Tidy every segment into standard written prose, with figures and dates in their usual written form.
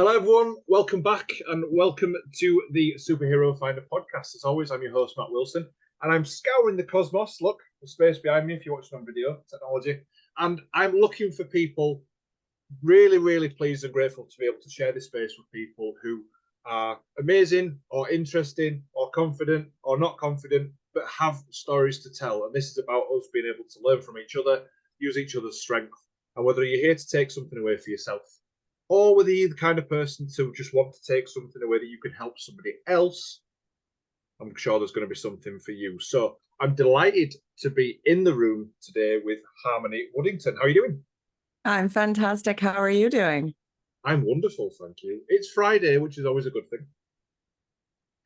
Hello, everyone. Welcome back and welcome to the Superhero Finder podcast. As always, I'm your host, Matt Wilson, and I'm scouring the cosmos. Look, the space behind me if you're watching on video, technology. And I'm looking for people really pleased and grateful to be able to share this space with people who are amazing or interesting or confident or not confident, but have stories to tell. And this is about us being able to learn from each other, use each other's strength, and whether you're here to take something away for yourself or whether you're the kind of person to just want to take something away that you can help somebody else, I'm sure there's going to be something for you. So I'm delighted to be in the room today with Harmony Woodington. How are you doing? I'm fantastic. How are you doing? I'm wonderful, thank you. It's Friday, which is always a good thing.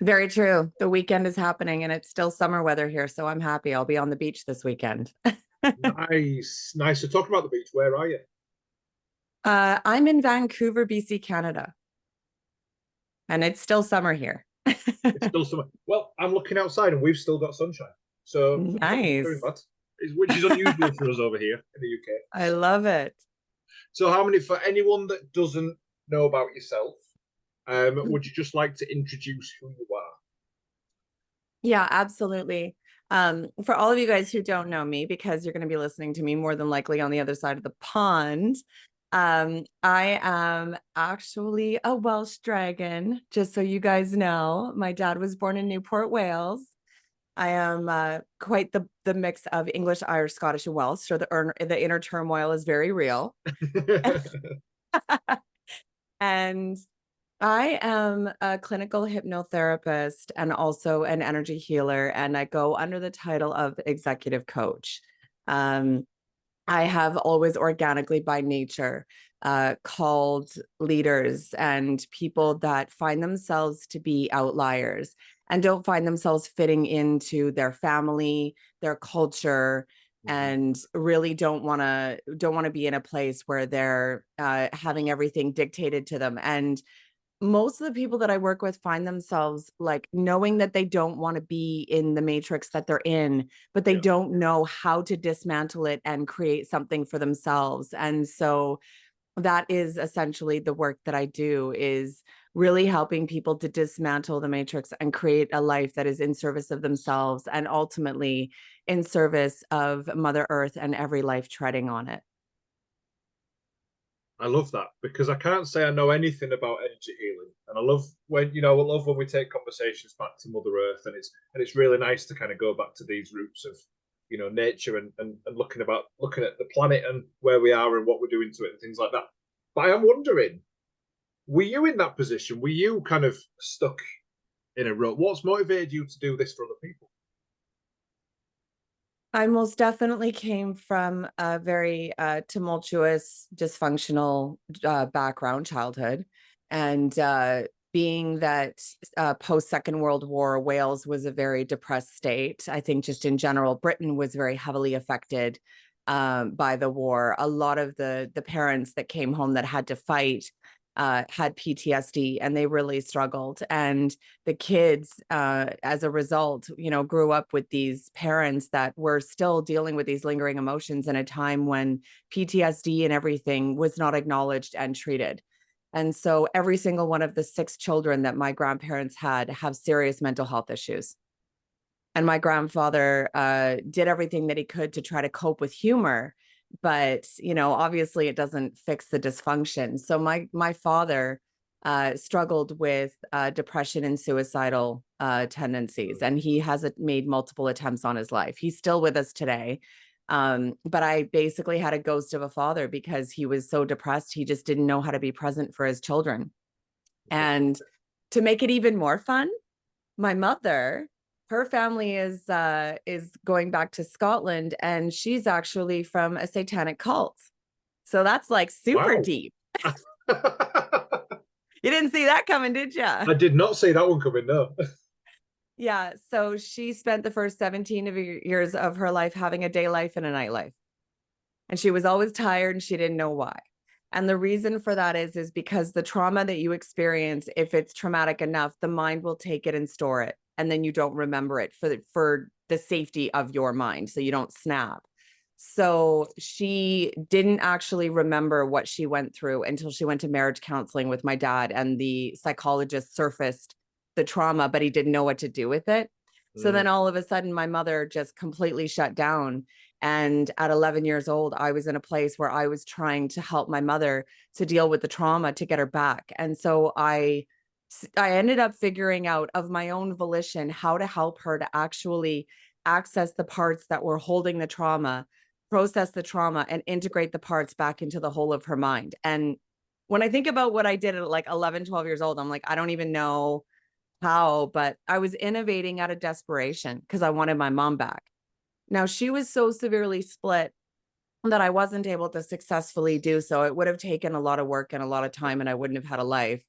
Very true. The weekend is happening and it's still summer weather here, so I'm happy. I'll be on the beach this weekend. Nice to talk about the beach. Where are you? I'm in Vancouver, BC, Canada, and it's still summer here. It's still summer. Well, I'm looking outside and we've still got sunshine. So Nice. which is unusual for us over here in the UK. I love it. So, Harmony, for anyone that doesn't know about yourself, would you just like to introduce who you are? Yeah, absolutely. For all of you guys who don't know me, because you're going to be listening to me more than likely on the other side of the pond, I am actually a Welsh dragon, just so you guys know. My dad was born in Newport, Wales. I am quite the mix of English, Irish, Scottish, and Welsh, so the inner turmoil is very real. And I am a clinical hypnotherapist and also an energy healer, and I go under the title of executive coach. I have always organically by nature called leaders and people that find themselves to be outliers and don't find themselves fitting into their family, their culture, and really don't want to be in a place where they're having everything dictated to them. And most of the people that I work with find themselves like knowing that they don't want to be in the matrix that they're in, but they don't know how to dismantle it and create something for themselves. And so that is essentially the work that I do, is really helping people to dismantle the matrix and create a life that is in service of themselves and ultimately in service of Mother Earth and every life treading on it. I love that because I can't say I know anything about energy healing, and I love when we take conversations back to Mother Earth, and it's really nice to kind of go back to these roots of nature and looking at the planet and where we are and what we're doing to it and things like that. But I am wondering, were you in that position? Were you kind of stuck in a rut? What's motivated you to do this for other people? I most definitely came from a very tumultuous, dysfunctional background, childhood. And being that post-Second World War, Wales was a very depressed state. I think just in general, Britain was very heavily affected by the war. A lot of the parents that came home that had to fight had PTSD and they really struggled. And the kids, as a result, grew up with these parents that were still dealing with these lingering emotions in a time when PTSD and everything was not acknowledged and treated. And so every single one of the 6 children that my grandparents had have serious mental health issues. And my grandfather did everything that he could to try to cope with humor, but obviously it doesn't fix the dysfunction. So my father struggled with depression and suicidal tendencies, and he has made multiple attempts on his life. He's still with us today, but I basically had a ghost of a father because he was so depressed. He just didn't know how to be present for his children. And to make it even more fun, my mother, her family is going back to Scotland, and she's actually from a satanic cult. So that's like super deep. You didn't see that coming, did you? I did not see that one coming, no. Yeah, so she spent the first 17 years of her life having a day life and a night life. And she was always tired and she didn't know why. And the reason for that is because the trauma that you experience, if it's traumatic enough, the mind will take it and store it. And then you don't remember it for the safety of your mind. So you don't snap. So she didn't actually remember what she went through until she went to marriage counseling with my dad, and the psychologist surfaced the trauma, but he didn't know what to do with it. So then all of a sudden, my mother just completely shut down. And at 11 years old, I was in a place where I was trying to help my mother to deal with the trauma to get her back. And so I ended up figuring out of my own volition how to help her to actually access the parts that were holding the trauma, process the trauma, and integrate the parts back into the whole of her mind. And when I think about what I did at like 11, 12 years old, I'm like, I don't even know how, but I was innovating out of desperation because I wanted my mom back. Now, she was so severely split that I wasn't able to successfully do so. It would have taken a lot of work and a lot of time, and I wouldn't have had a life.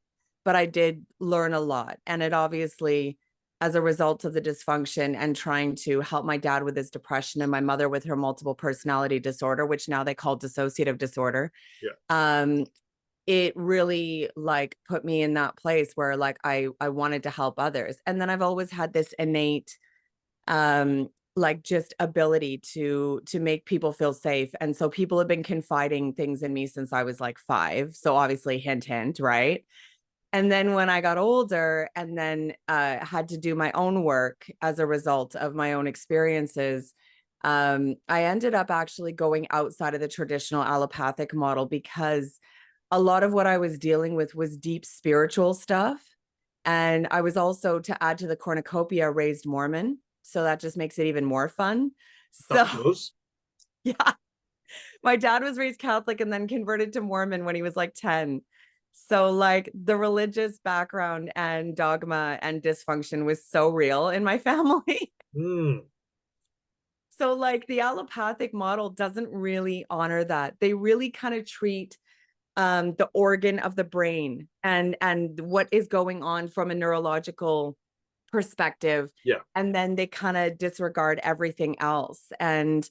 But I did learn a lot. And it obviously, as a result of the dysfunction and trying to help my dad with his depression and my mother with her multiple personality disorder, which now they call dissociative disorder. Yeah. It really like put me in that place where like I wanted to help others. And then I've always had this innate like just ability to make people feel safe. And so people have been confiding things in me since I was like 5. So obviously hint hint, right? And then when I got older and then had to do my own work as a result of my own experiences, I ended up actually going outside of the traditional allopathic model because a lot of what I was dealing with was deep spiritual stuff. And I was also, to add to the cornucopia, raised Mormon. So that just makes it even more fun. So, That does. yeah, my dad was raised Catholic and then converted to Mormon when he was like 10. So, like, the religious background and dogma and dysfunction was so real in my family. Mm. So, like, the allopathic model doesn't really honor that. They really kind of treat the organ of the brain and what is going on from a neurological perspective, Yeah. and then they kind of disregard everything else. And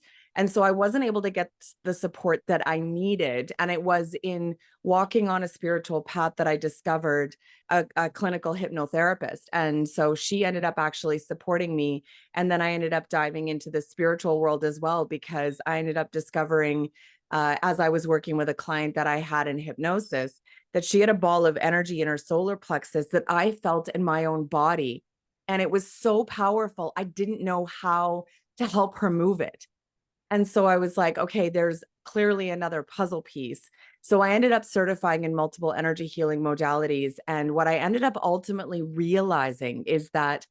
so I wasn't able to get the support that I needed, and it was in walking on a spiritual path that I discovered a clinical hypnotherapist. And so she ended up actually supporting me, and then I ended up diving into the spiritual world as well, because I ended up discovering as I was working with a client that I had in hypnosis, that she had a ball of energy in her solar plexus that I felt in my own body. And it was so powerful. I didn't know how to help her move it. And so I was like, okay, there's clearly another puzzle piece. So I ended up certifying in multiple energy healing modalities. And what I ended up ultimately realizing is that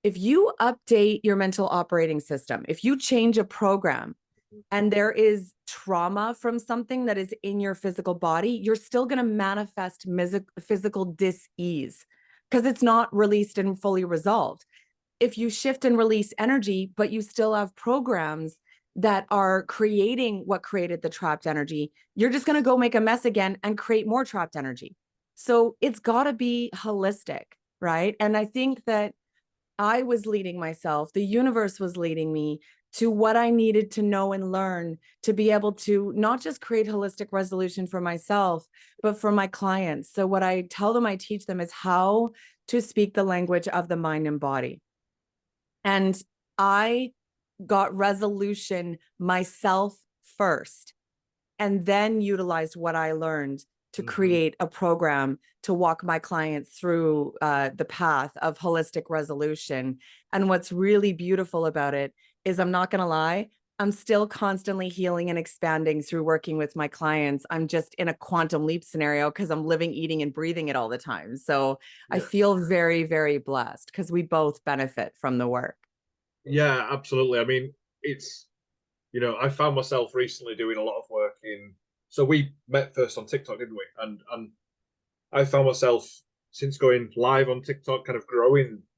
if you update your mental operating system, if you change a program, and there is trauma from something that is in your physical body, you're still going to manifest physical dis-ease because it's not released and fully resolved. If you shift and release energy, but you still have programs that are creating what created the trapped energy, you're just going to go make a mess again and create more trapped energy. So it's got to be holistic, right? And I think that I was leading myself, the universe was leading me to what I needed to know and learn to be able to not just create holistic resolution for myself, but for my clients. So, what I tell them, I teach them is how to speak the language of the mind and body. And I got resolution myself first, and then utilized what I learned to create a program to walk my clients through the path of holistic resolution. And what's really beautiful about it is, I'm not going to lie, I'm still constantly healing and expanding through working with my clients. I'm just in a quantum leap scenario because I'm living, eating, and breathing it all the time. So I Yeah. feel very, very blessed because we both benefit from the work. Yeah, absolutely. I mean, it's, I found myself recently doing a lot of work in. So we met first on TikTok, didn't we? And I found myself, since going live on TikTok, kind of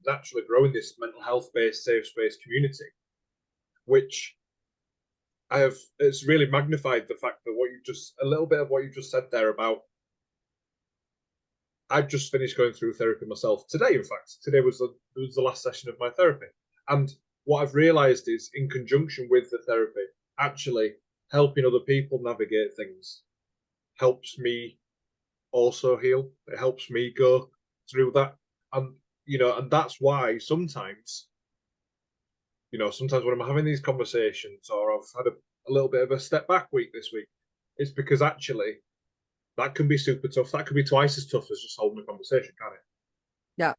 naturally growing this mental health based safe space community, which it's really magnified the fact that a little bit of what you just said there about, I've just finished going through therapy myself today. In fact, today was the last session of my therapy. And what I've realized is, in conjunction with the therapy, actually helping other people navigate things helps me also heal. It helps me go through that. And, and that's why sometimes when I'm having these conversations, or I've had a little bit of a step back week this week, it's because actually that can be super tough. That can be twice as tough as just holding a conversation, can't it? Yeah.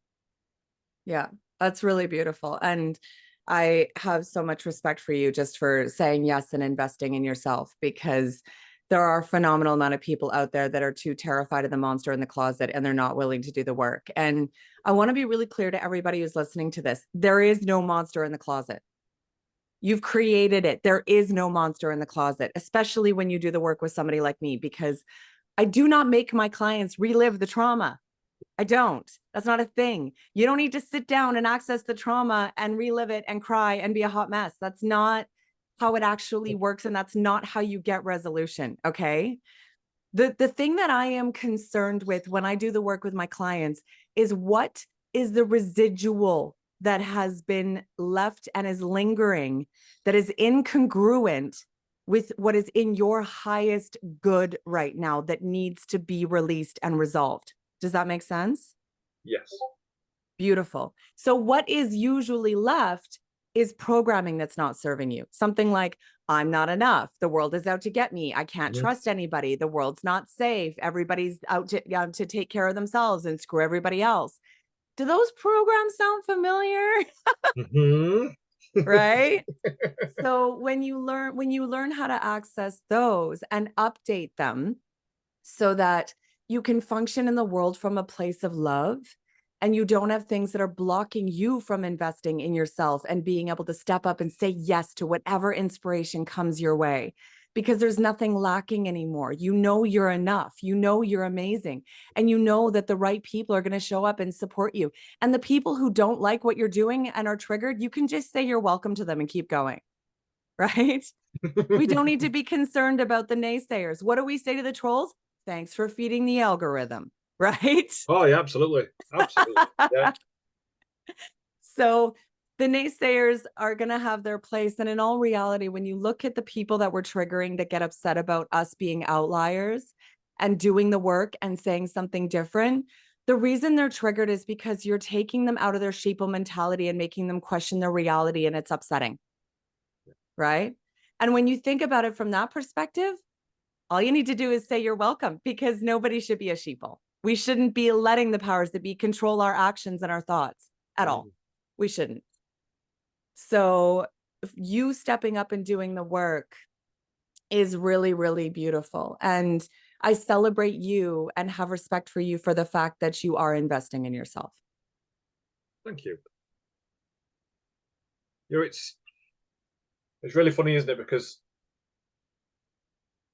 Yeah. That's really beautiful. And I have so much respect for you just for saying yes and investing in yourself, because there are a phenomenal amount of people out there that are too terrified of the monster in the closet and they're not willing to do the work. And I want to be really clear to everybody who's listening to this. There is no monster in the closet. You've created it. There is no monster in the closet, especially when you do the work with somebody like me, because I do not make my clients relive the trauma. I don't. That's not a thing. You don't need to sit down and access the trauma and relive it and cry and be a hot mess. That's not how it actually works. And that's not how you get resolution. Okay. The thing that I am concerned with when I do the work with my clients is what is the residual that has been left and is lingering, that is incongruent with what is in your highest good right now, that needs to be released and resolved. Does that make sense? Yes. Beautiful. So what is usually left is programming that's not serving you. Something like, I'm not enough. The world is out to get me. I can't trust anybody. The world's not safe. Everybody's out to take care of themselves and screw everybody else. Do those programs sound familiar? Right? So when you learn how to access those and update them so that you can function in the world from a place of love, and you don't have things that are blocking you from investing in yourself and being able to step up and say yes to whatever inspiration comes your way, because there's nothing lacking anymore. You know you're enough. You know you're amazing. And you know that the right people are going to show up and support you. And the people who don't like what you're doing and are triggered, you can just say you're welcome to them and keep going. Right? We don't need to be concerned about the naysayers. What do we say to the trolls? Thanks for feeding the algorithm, right? Oh yeah, absolutely. Absolutely. Yeah. So the naysayers are going to have their place. And in all reality, when you look at the people that we're triggering that get upset about us being outliers and doing the work and saying something different, the reason they're triggered is because you're taking them out of their sheeple mentality and making them question their reality, and it's upsetting. Right? And when you think about it from that perspective, all you need to do is say you're welcome, because nobody should be a sheeple. We shouldn't be letting the powers that be control our actions and our thoughts at all. We shouldn't. So you stepping up and doing the work is really, really beautiful. And I celebrate you and have respect for you for the fact that you are investing in yourself. Thank you. You know, it's really funny, isn't it? Because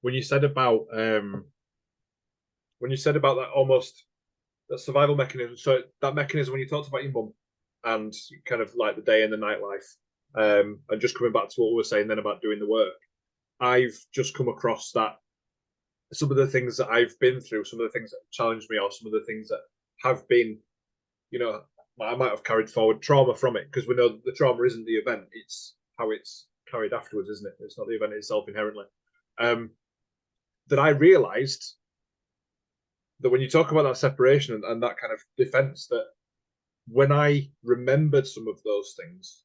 when you said about that almost that survival mechanism, so that mechanism when you talked about your mum and kind of like the day and the nightlife, and just coming back to what we were saying then about doing the work, I've just come across that some of the things that I've been through, some of the things that challenged me, or some of the things that have been, you know, I might have carried forward trauma from it, because we know the trauma isn't the event, it's how it's carried afterwards, isn't it? It's not the event itself inherently. That I realized that when you talk about that separation and that kind of defense, that when I remembered some of those things,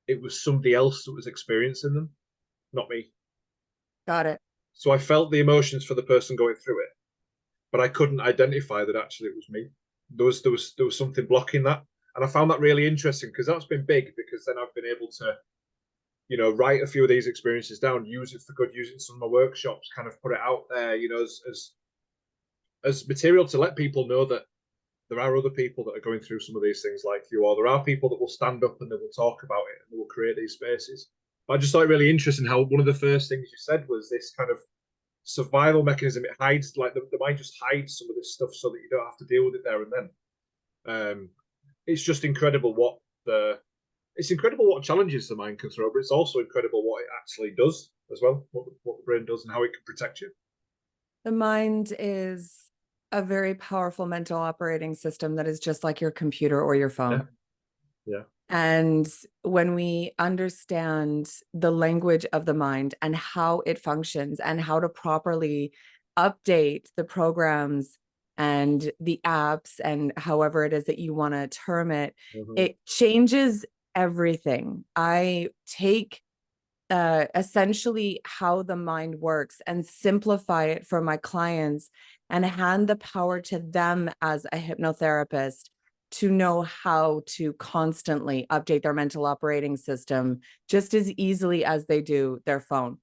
it was somebody else that was experiencing them, not me. Got it. So I felt the emotions for the person going through it, but I couldn't identify that actually it was me. There was something blocking that, and I found that really interesting, because that's been big, because then I've been able to, you know, write a few of these experiences down, use it for good, use it in some of my workshops, kind of put it out there, you know, as material to let people know that there are other people that are going through some of these things like you, or there are people that will stand up and they will talk about it and they will create these spaces. But I just thought it really interesting how one of the first things you said was this kind of survival mechanism. It hides, like the mind just hides some of this stuff so that you don't have to deal with it there and then. It's just incredible what challenges the mind can throw, but it's also incredible what it actually does as well, what the brain does and how it can protect you. The mind is a very powerful mental operating system that is just like your computer or your phone. Yeah. And when we understand the language of the mind and how it functions and how to properly update the programs and the apps and however it is that you want to term it, it changes everything. I take essentially how the mind works and simplify it for my clients and hand the power to them as a hypnotherapist to know how to constantly update their mental operating system just as easily as they do their phone.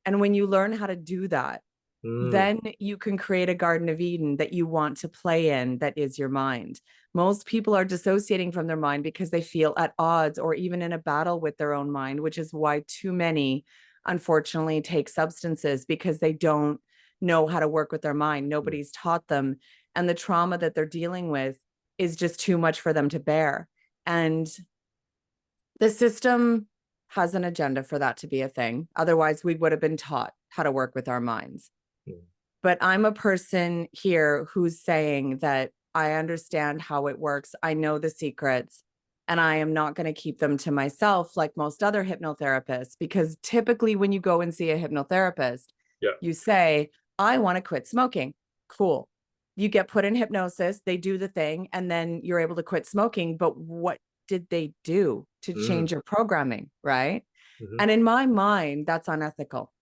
And when you learn how to do that, then you can create a Garden of Eden that you want to play in that is your mind. Most people are dissociating from their mind because they feel at odds or even in a battle with their own mind, which is why too many, unfortunately, take substances because they don't know how to work with their mind. Nobody's taught them. And the trauma that they're dealing with is just too much for them to bear. And the system has an agenda for that to be a thing. Otherwise, we would have been taught how to work with our minds. But I'm a person here who's saying that I understand how it works. I know the secrets, and I am not going to keep them to myself like most other hypnotherapists, because typically when you go and see a hypnotherapist, you say, I want to quit smoking. Cool. You get put in hypnosis, they do the thing, and then you're able to quit smoking. But what did they do to change your programming, right? And in my mind, that's unethical,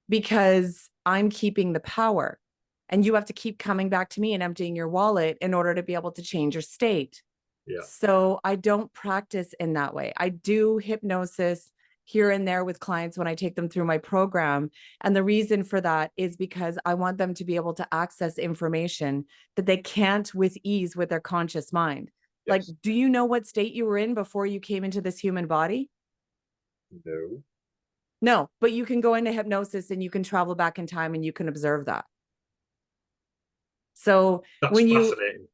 because I'm keeping the power and you have to keep coming back to me and emptying your wallet in order to be able to change your state. So I don't practice in that way. I do hypnosis here and there with clients when I take them through my program. And the reason for that is because I want them to be able to access information that they can't with ease with their conscious mind. Like, do you know what state you were in before you came into this human body? No. No, but you can go into hypnosis and you can travel back in time and you can observe that. So that's when fascinating.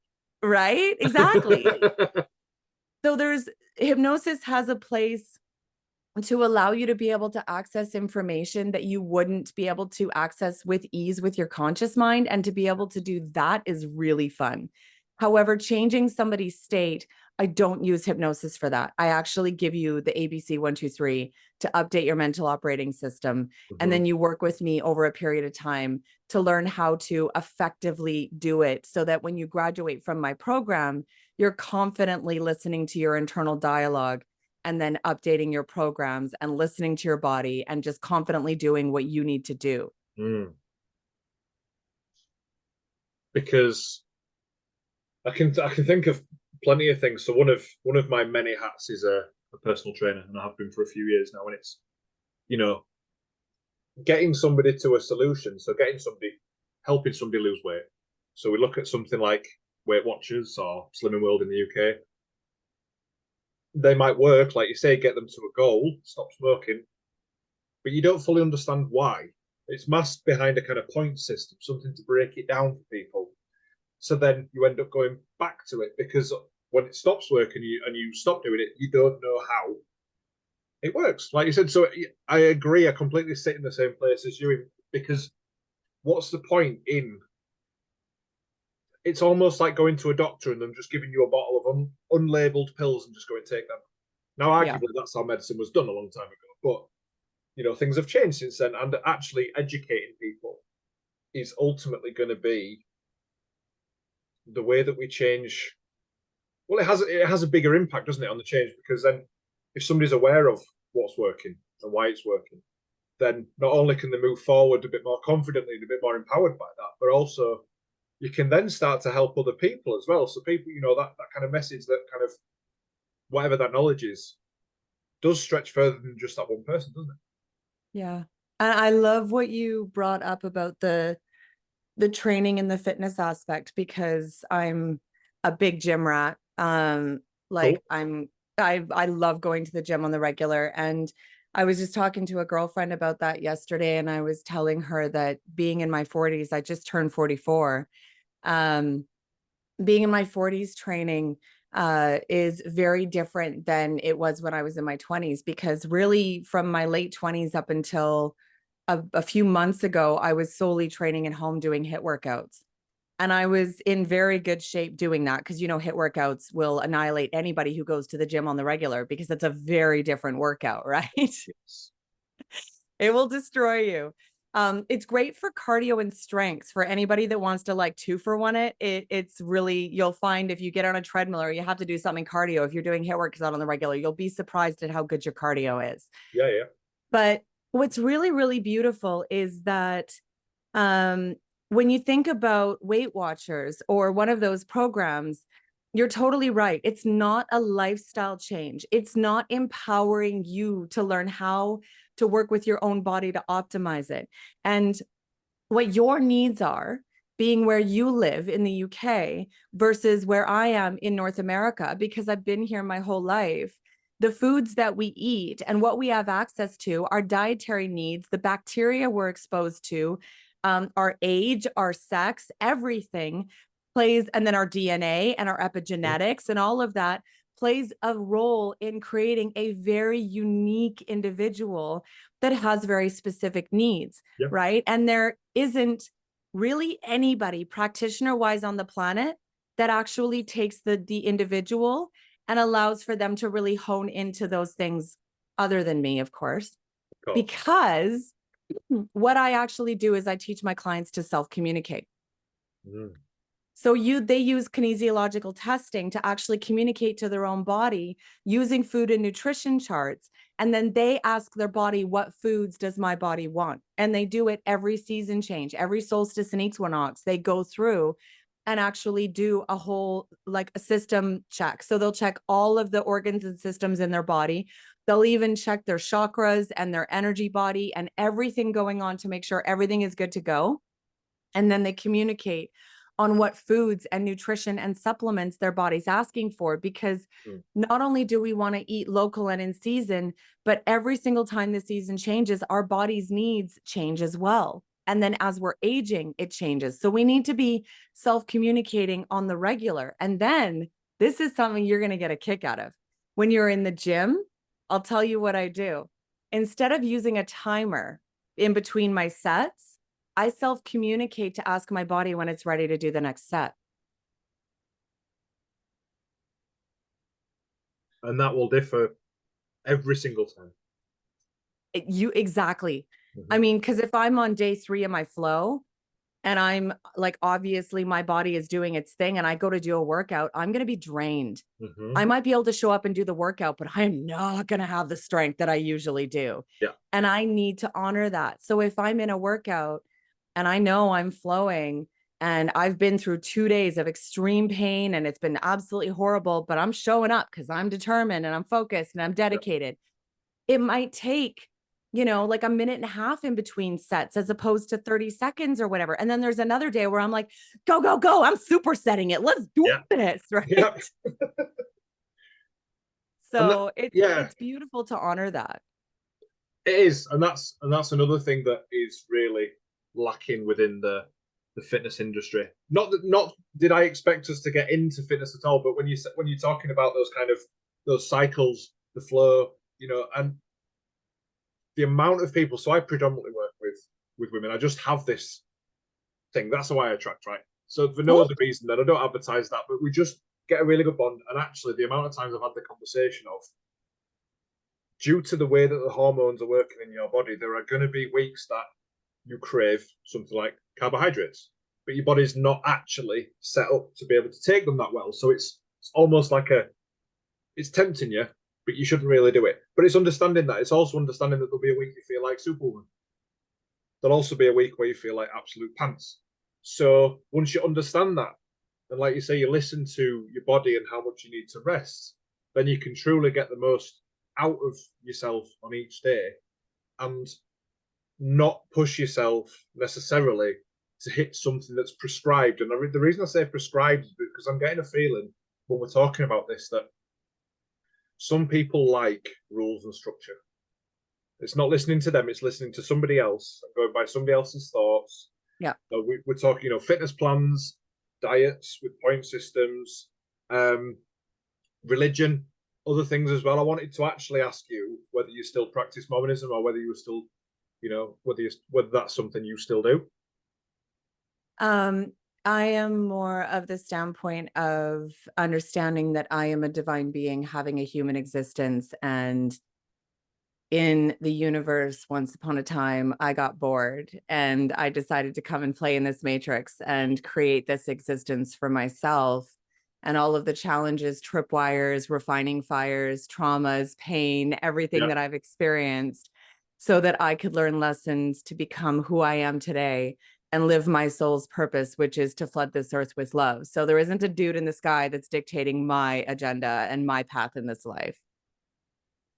Right? Exactly. So hypnosis has a place to allow you to be able to access information that you wouldn't be able to access with ease with your conscious mind. And to be able to do that is really fun. However, changing somebody's state, I don't use hypnosis for that. I actually give you the ABC 1, 2, 3 to update your mental operating system. And then you work with me over a period of time to learn how to effectively do it, so that when you graduate from my program, you're confidently listening to your internal dialogue and then updating your programs and listening to your body and just confidently doing what you need to do. Because I can think of plenty of things. So one of my many hats is a personal trainer, and I have been for a few years now. And it's, getting somebody to a solution. So helping somebody lose weight. So we look at something like Weight Watchers or Slimming World in the UK. They might work, like you say, get them to a goal, stop smoking, but you don't fully understand why. It's masked behind a kind of point system, something to break it down for people. So then you end up going back to it, because when it stops working and you stop doing it, you don't know how it works. Like you said, so I agree. I completely sit in the same place as you, because what's the point in? It's almost like going to a doctor and them just giving you a bottle of unlabeled pills and just go and take them. Now, arguably, that's how medicine was done a long time ago, but things have changed since then, and actually educating people is ultimately going to be the way that we change. Well, it has a bigger impact, doesn't it, on the change? Because then if somebody's aware of what's working and why it's working, then not only can they move forward a bit more confidently and a bit more empowered by that, but also you can then start to help other people as well. So people, that kind of message, that kind of whatever that knowledge is, does stretch further than just that one person, doesn't it? Yeah. And I love what you brought up about the training and the fitness aspect, because I'm a big gym rat. Like cool. I love going to the gym on the regular. And I was just talking to a girlfriend about that yesterday, and I was telling her that being in my 40s, I just turned 44. Being in my 40s training is very different than it was when I was in my 20s, because really from my late 20s up until a few months ago, I was solely training at home doing HIIT workouts. And I was in very good shape doing that, because, HIIT workouts will annihilate anybody who goes to the gym on the regular, because it's a very different workout, right? Yes. It will destroy you. It's great for cardio and strength for anybody that wants to like 2-for-1 it's really, you'll find if you get on a treadmill or you have to do something cardio, if you're doing HIIT workouts on the regular, you'll be surprised at how good your cardio is. Yeah, yeah. But what's really, really beautiful is that when you think about Weight Watchers or one of those programs, you're totally right. It's not a lifestyle change. It's not empowering you to learn how to work with your own body to optimize it. And what your needs are, being where you live in the UK versus where I am in North America, because I've been here my whole life. The foods that we eat and what we have access to, our dietary needs, the bacteria we're exposed to, our age, our sex, everything plays, and then our DNA and our epigenetics and all of that plays a role in creating a very unique individual that has very specific needs, Yeah. right? And there isn't really anybody practitioner wise on the planet that actually takes the individual and allows for them to really hone into those things, other than me, of course. Because what I actually do is I teach my clients to self-communicate. So they use kinesiological testing to actually communicate to their own body using food and nutrition charts. And then they ask their body, what foods does my body want? And they do it every season change, every solstice and equinox. They go through and actually do a whole, like a system check. So they'll check all of the organs and systems in their body. They'll even check their chakras and their energy body and everything going on to make sure everything is good to go. And then they communicate on what foods and nutrition and supplements their body's asking for, because not only do we want to eat local and in season, but every single time the season changes, our body's needs change as well. And then as we're aging, it changes. So we need to be self-communicating on the regular. And then this is something you're going to get a kick out of. When you're in the gym, I'll tell you what I do. Instead of using a timer in between my sets, I self-communicate to ask my body when it's ready to do the next set. And that will differ every single time. Exactly. I mean, because if I'm on day 3 of my flow and I'm like, obviously my body is doing its thing and I go to do a workout, I'm going to be drained. I might be able to show up and do the workout, but I'm not going to have the strength that I usually do. Yeah. And I need to honor that. So if I'm in a workout and I know I'm flowing and I've been through 2 days of extreme pain and it's been absolutely horrible, but I'm showing up because I'm determined and I'm focused and I'm dedicated. It might take, like a minute and a half in between sets as opposed to 30 seconds or whatever. And then there's another day where I'm like, go, go, go. I'm supersetting it. Let's do this. Right. Yeah. So it's beautiful to honor that. It is. And that's another thing that is really lacking within the fitness industry. Not did I expect us to get into fitness at all, but when you're talking about those cycles, the flow, and the amount of people. So I predominantly work with women. I just have this thing. That's why I attract, right? So for no other reason that I don't advertise that, but we just get a really good bond. And actually, the amount of times I've had the conversation of, due to the way that the hormones are working in your body, there are going to be weeks that you crave something like carbohydrates, but your body's not actually set up to be able to take them that well. So it's almost like it's tempting you, but you shouldn't really do it. But it's understanding that. It's also understanding that there'll be a week you feel like Superwoman. There'll also be a week where you feel like absolute pants. So once you understand that, and like you say, you listen to your body and how much you need to rest, then you can truly get the most out of yourself on each day and not push yourself necessarily to hit something that's prescribed. And the reason I say prescribed is because I'm getting a feeling when we're talking about this that some people like rules and structure. It's not listening to them, it's listening to somebody else, going by somebody else's thoughts. Yeah. So we're talking, fitness plans, diets with point systems, religion, other things as well. I wanted to actually ask you whether you still practice Mormonism or whether you were still, whether that's something you still do. I am more of the standpoint of understanding that I am a divine being having a human existence, and in the universe, once upon a time, I got bored and I decided to come and play in this matrix and create this existence for myself. And all of the challenges, tripwires, refining fires, traumas, pain, everything Yeah. that I've experienced, so that I could learn lessons to become who I am today and live my soul's purpose, which is to flood this earth with love. So there isn't a dude in the sky that's dictating my agenda and my path in this life.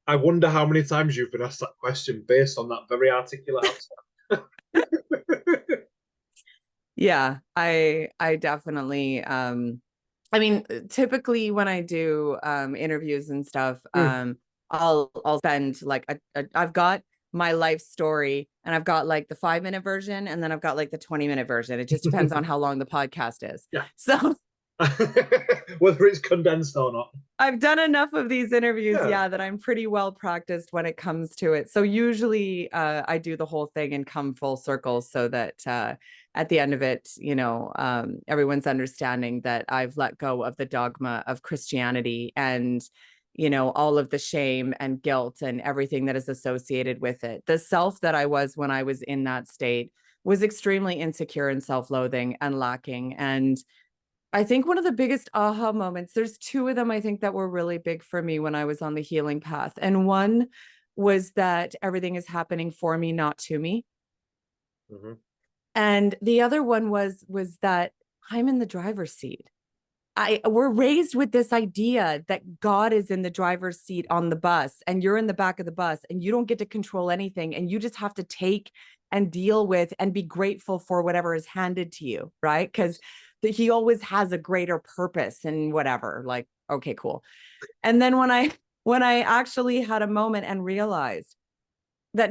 I wonder how many times you've been asked that question based on that very articulate answer. Yeah, I definitely I mean, typically when I do interviews and stuff, I'll spend like I've got my life story and I've got like the 5-minute version and then I've got like the 20-minute version. It just depends on how long the podcast is. Yeah. So whether it's condensed or not. I've done enough of these interviews, Yeah. that I'm pretty well practiced when it comes to it. So usually I do the whole thing and come full circle so that at the end of it, everyone's understanding that I've let go of the dogma of Christianity and, all of the shame and guilt and everything that is associated with it. The self that I was when I was in that state was extremely insecure and self-loathing and lacking. And I think one of the biggest aha moments, there's two of them I think that were really big for me when I was on the healing path. And one was that everything is happening for me, not to me. Mm-hmm. And the other one was that I'm in the driver's seat. We're raised with this idea that God is in the driver's seat on the bus and you're in the back of the bus and you don't get to control anything and you just have to take and deal with and be grateful for whatever is handed to you, right? Because he always has a greater purpose and whatever. Like, okay, cool. And then when I actually had a moment and realized that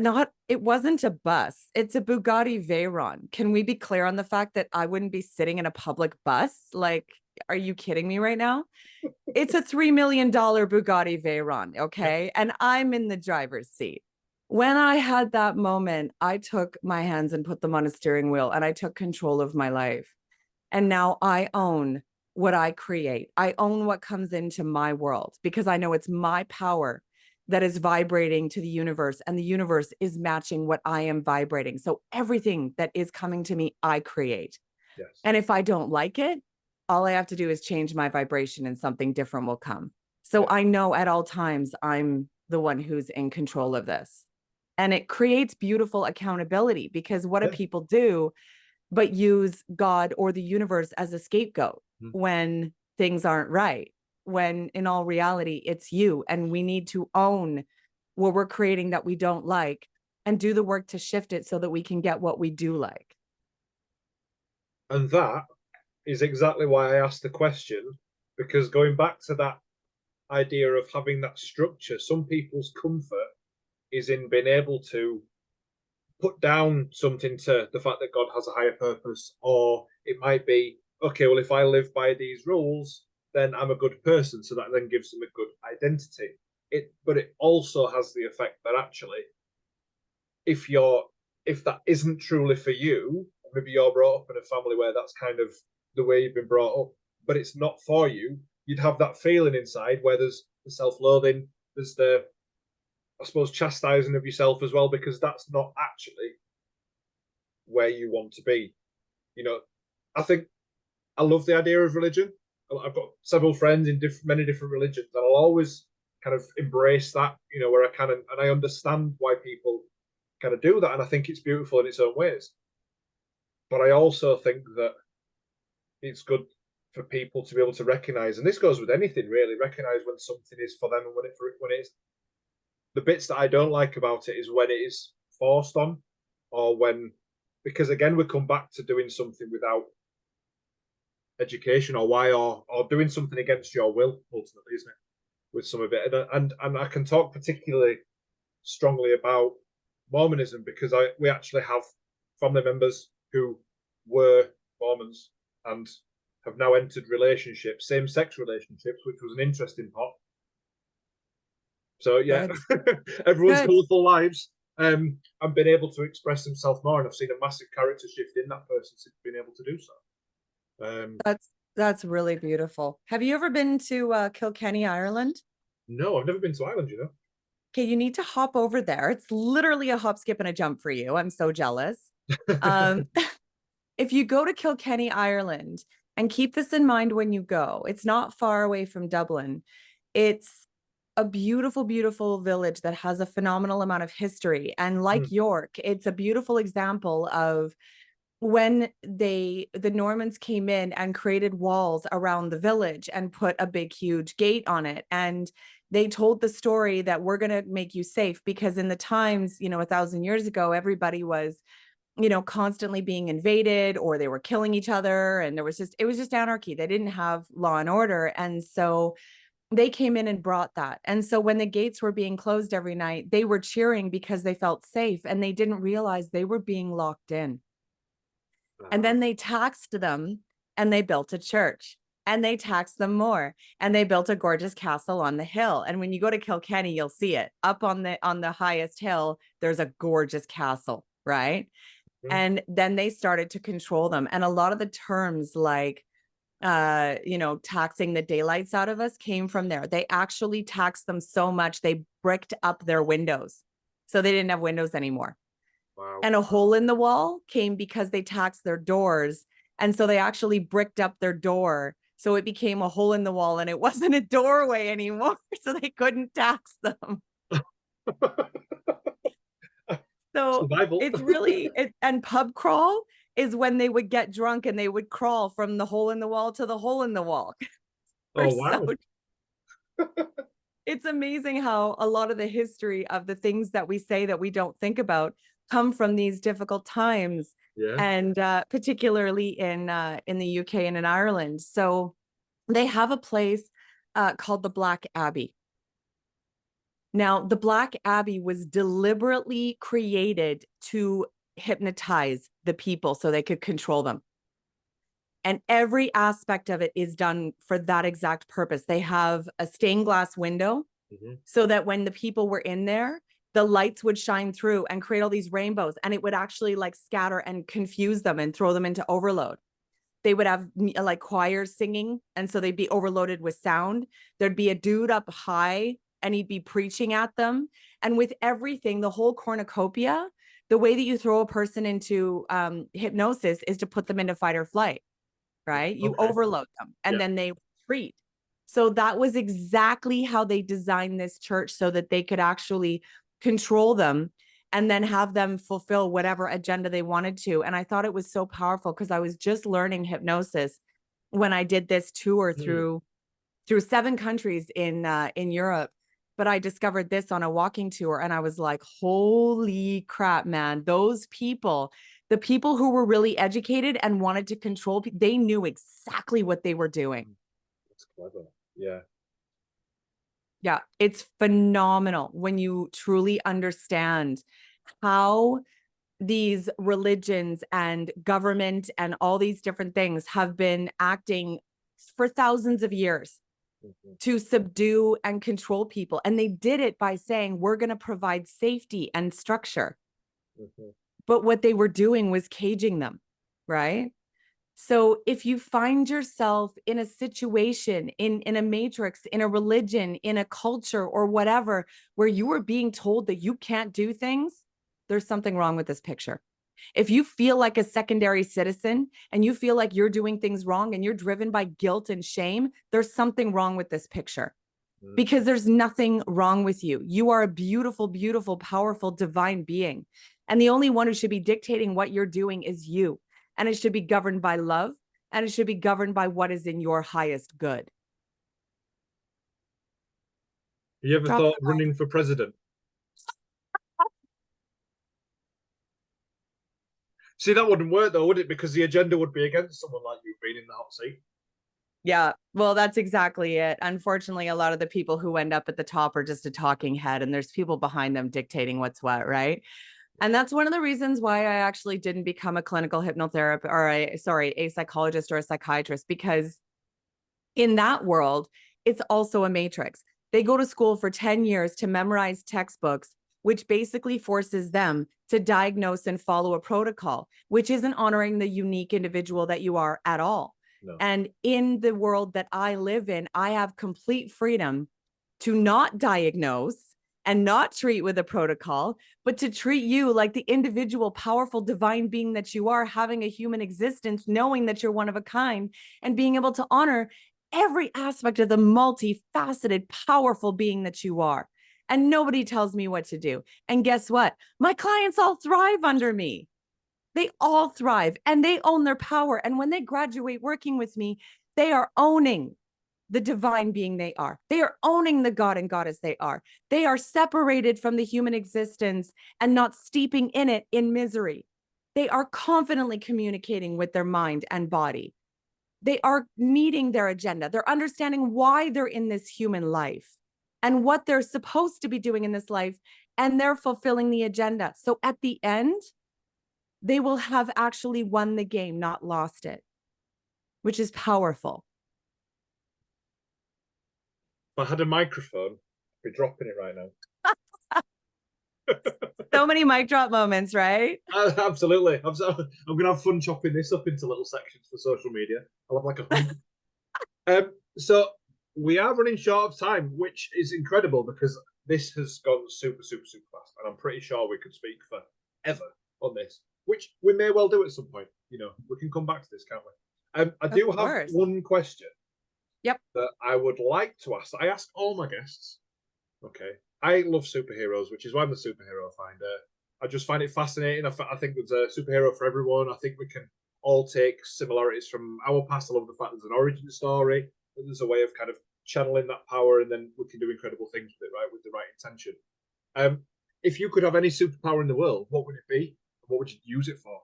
it wasn't a bus, it's a Bugatti Veyron. Can we be clear on the fact that I wouldn't be sitting in a public bus? Like, are you kidding me right now? It's a $3 million Bugatti Veyron, okay? And I'm in the driver's seat. When I had that moment, I took my hands and put them on a steering wheel and I took control of my life. And now I own what I create. I own what comes into my world because I know it's my power that is vibrating to the universe and the universe is matching what I am vibrating. So everything that is coming to me, I create. Yes. And if I don't like it, all I have to do is change my vibration and something different will come. So I know at all times I'm the one who's in control of this. And it creates beautiful accountability because what do people do but use God or the universe as a scapegoat when things aren't right? When in all reality, it's you. And we need to own what we're creating that we don't like and do the work to shift it so that we can get what we do like. And that is exactly why I asked the question, because going back to that idea of having that structure, some people's comfort is in being able to put down something to the fact that God has a higher purpose, or it might be, okay, well, if I live by these rules, then I'm a good person. So that then gives them a good identity. But it also has the effect that actually, if that isn't truly for you, maybe you're brought up in a family where that's kind of the way you've been brought up, but it's not for you, you'd have that feeling inside where there's the self-loathing, there's the, I suppose, chastising of yourself as well, because that's not actually where you want to be. I think I love the idea of religion. I've got several friends in many different religions, and I'll always kind of embrace that, where I can, and I understand why people kind of do that, and I think it's beautiful in its own ways. But I also think that it's good for people to be able to recognize, and this goes with anything really, recognize when something is for them and when it's the bits that I don't like about it is when it is forced on, or because again we come back to doing something without education or why, or doing something against your will ultimately, isn't it? With some of it, and I can talk particularly strongly about Mormonism because we actually have family members who were Mormons and have now entered relationships, same-sex relationships, which was an interesting part. So yeah, everyone's colourful lives, and been able to express themselves more, and I've seen a massive character shift in that person since being able to do so. That's really beautiful. Have you ever been to Kilkenny, Ireland? No, I've never been to Ireland. Okay, you need to hop over there. It's literally a hop, skip, and a jump for you. I'm so jealous. Um, if you go to Kilkenny, Ireland, and keep this in mind when you go, it's not far away from Dublin. It's a beautiful, beautiful village that has a phenomenal amount of history. And like York, it's a beautiful example of when the Normans came in and created walls around the village and put a big, huge gate on it. And they told the story that we're going to make you safe, because in the times, 1,000 years ago, everybody was, constantly being invaded, or they were killing each other. And it was just anarchy. They didn't have law and order. And so they came in and brought that. And so when the gates were being closed every night, they were cheering because they felt safe, and they didn't realize they were being locked in. And then they taxed them, and they built a church, and they taxed them more, and they built a gorgeous castle on the hill. And when you go to Kilkenny, you'll see it up on the highest hill. There's a gorgeous castle, right? And then they started to control them. And a lot of the terms like, taxing the daylights out of us came from there. They actually taxed them so much, they bricked up their windows. So they didn't have windows anymore. Wow. And a hole in the wall came because they taxed their doors. And so they actually bricked up their door. So it became a hole in the wall, and it wasn't a doorway anymore. So they couldn't tax them. So Survival. it's really, and pub crawl is when they would get drunk and they would crawl from the hole in the wall to the hole in the wall. Oh, wow. It's amazing how a lot of the history of the things that we say that we don't think about come from these difficult times. Yeah. And particularly in the UK and in Ireland. So they have a place called the Black Abbey. Now, the Black Abbey was deliberately created to hypnotize the people so they could control them. And every aspect of it is done for that exact purpose. They have a stained glass window so that when the people were in there, the lights would shine through and create all these rainbows, and it would actually like scatter and confuse them and throw them into overload. They would have like choirs singing, and so they'd be overloaded with sound. There'd be a dude up high, and he'd be preaching at them. And with everything, the whole cornucopia, the way that you throw a person into hypnosis is to put them into fight or flight, right? You overload them, and then they retreat. So that was exactly how they designed this church, so that they could actually control them and then have them fulfill whatever agenda they wanted to. And I thought it was so powerful, because I was just learning hypnosis when I did this tour through 7 countries in Europe. But I discovered this on a walking tour, and I was like, holy crap, man, those people, the people who were really educated and wanted to control, they knew exactly what they were doing. That's clever. Yeah. Yeah, it's phenomenal when you truly understand how these religions and government and all these different things have been acting for thousands of years to subdue and control people. And they did it by saying, we're going to provide safety and structure. But what they were doing was caging them, right? So if you find yourself in a situation, in a matrix, in a religion, in a culture or whatever, where you are being told that you can't do things, there's something wrong with this picture. If you feel like a secondary citizen and you feel like you're doing things wrong and you're driven by guilt and shame, there's something wrong with this picture, because there's nothing wrong with you. You are a beautiful, beautiful, powerful, divine being. And the only one who should be dictating what you're doing is you. And it should be governed by love, and it should be governed by what is in your highest good. Have you ever thought of running for president? See, that wouldn't work though, would it? Because the agenda would be against someone like you being in the hot seat. Yeah, well, that's exactly it. Unfortunately, a lot of the people who end up at the top are just a talking head, and there's people behind them dictating what's what, right? And that's one of the reasons why I actually didn't become a clinical hypnotherapist, or a psychologist or a psychiatrist, because in that world, it's also a matrix. They go to school for 10 years to memorize textbooks, which basically forces them to diagnose and follow a protocol, which isn't honoring the unique individual that you are at all. No. And in the world that I live in, I have complete freedom to not diagnose and not treat with a protocol, but to treat you like the individual, powerful, divine being that you are, having a human existence, knowing that you're one of a kind, and being able to honor every aspect of the multifaceted, powerful being that you are. And nobody tells me what to do. And guess what? My clients all thrive under me. They all thrive and they own their power. And when they graduate working with me, they are owning the divine being they are. They are owning the God and goddess they are. They are separated from the human existence and not steeping in it in misery. They are confidently communicating with their mind and body. They are meeting their agenda. They're understanding why they're in this human life and what they're supposed to be doing in this life, and they're fulfilling the agenda. So at the end, they will have actually won the game, not lost it, which is powerful. If I had a microphone, I'd be dropping it right now. So many mic drop moments, right? Absolutely. I'm going to have fun chopping this up into little sections for social media. I'll have like 100. So we are running short of time, which is incredible because this has gone super, super, super fast. And I'm pretty sure we could speak forever on this, which we may well do at some point. You know, we can come back to this, can't we? I do have one question. Yep. That I would like to ask. I ask all my guests. Okay. I love superheroes, which is why I'm the superhero finder. I just find it fascinating. I think there's a superhero for everyone. I think we can all take similarities from our past. I love the fact there's an origin story. There's a way of kind of channeling that power, and then we can do incredible things with it, right? With the right intention. If you could have any superpower in the world, what would it be? What would you use it for?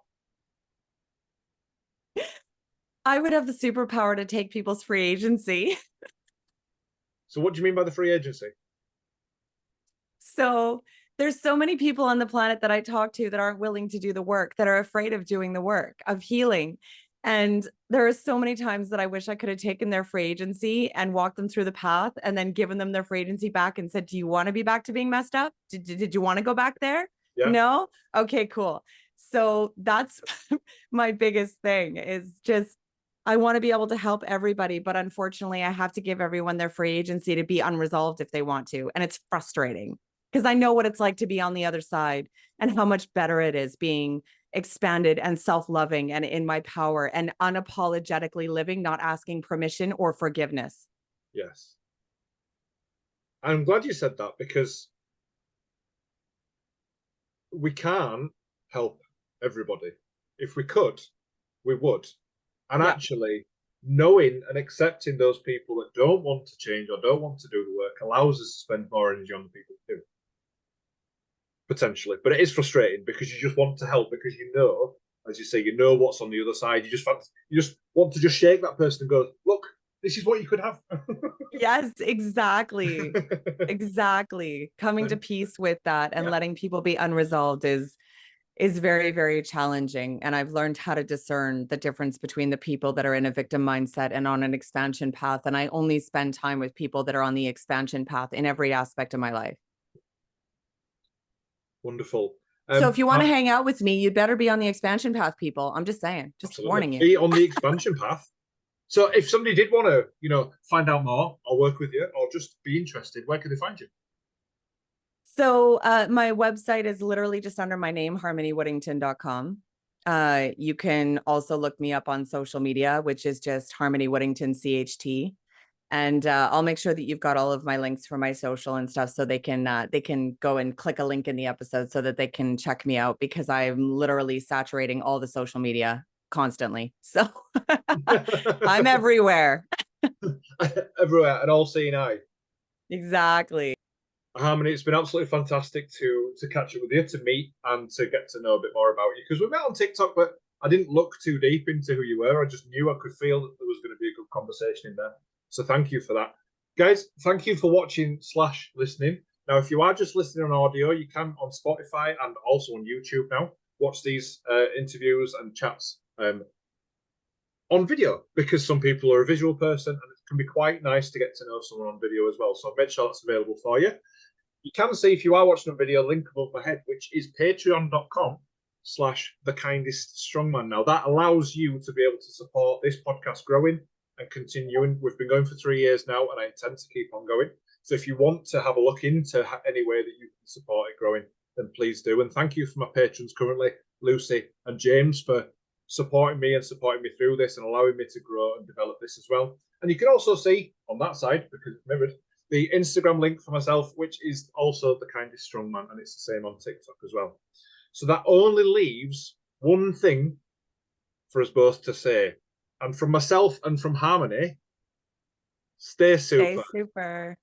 I would have the superpower to take people's free agency. So what do you mean by the free agency? So there's so many people on the planet that I talk to that aren't willing to do the work, that are afraid of doing the work, of healing. And there are so many times that I wish I could have taken their free agency and walked them through the path and then given them their free agency back and said, do you want to be back to being messed up? Did you want to go back there? Yeah. No? Okay, cool. So that's my biggest thing is just, I want to be able to help everybody, but unfortunately I have to give everyone their free agency to be unresolved if they want to. And it's frustrating because I know what it's like to be on the other side and how much better it is being expanded and self-loving and in my power and unapologetically living, not asking permission or forgiveness. Yes. I'm glad you said that because we can't help everybody. If we could, we would. And actually, knowing and accepting those people that don't want to change or don't want to do the work allows us to spend more energy on the people who do. Potentially. But it is frustrating because you just want to help because you know, as you say, you know what's on the other side. You just want to just shake that person and go, look, this is what you could have. Yes, exactly. Exactly. Coming to peace with that and letting people be unresolved is very, very challenging. And I've learned how to discern the difference between the people that are in a victim mindset and on an expansion path. And I only spend time with people that are on the expansion path in every aspect of my life. Wonderful. So if you want to hang out with me, you'd better be on the expansion path, people. I'm just saying, just warning you. Be on the expansion path. So if somebody did want to, find out more or work with you or just be interested, where can they find you? So my website is literally just under my name, harmonywoodington.com. You can also look me up on social media, which is just Harmony Woodington CHT. And I'll make sure that you've got all of my links for my social and stuff so they can go and click a link in the episode so that they can check me out because I'm literally saturating all the social media constantly. So I'm everywhere. Everywhere, an all-seeing eye. Exactly. Harmony, it's been absolutely fantastic to catch up with you, to meet and to get to know a bit more about you. Because we met on TikTok, but I didn't look too deep into who you were. I just knew I could feel that there was going to be a good conversation in there. So thank you for that. Guys, thank you for watching / listening. Now, if you are just listening on audio, you can on Spotify and also on YouTube now watch these interviews and chats on video because some people are a visual person and it can be quite nice to get to know someone on video as well. So make sure that's available for you. You can see if you are watching a video, link above my head, which is patreon.com/thekindeststrongman. Now that allows you to be able to support this podcast growing and continuing. We've been going for 3 years now and I intend to keep on going. So if you want to have a look into any way that you can support it growing, then please do. And thank you for my patrons currently, Lucy and James, for supporting me and supporting me through this and allowing me to grow and develop this as well. And you can also see on that side, because it's mirrored, the Instagram link for myself, which is also the Kindest Strongman, and it's the same on TikTok as well. So that only leaves one thing for us both to say. And from myself and from Harmony, stay super. Stay super.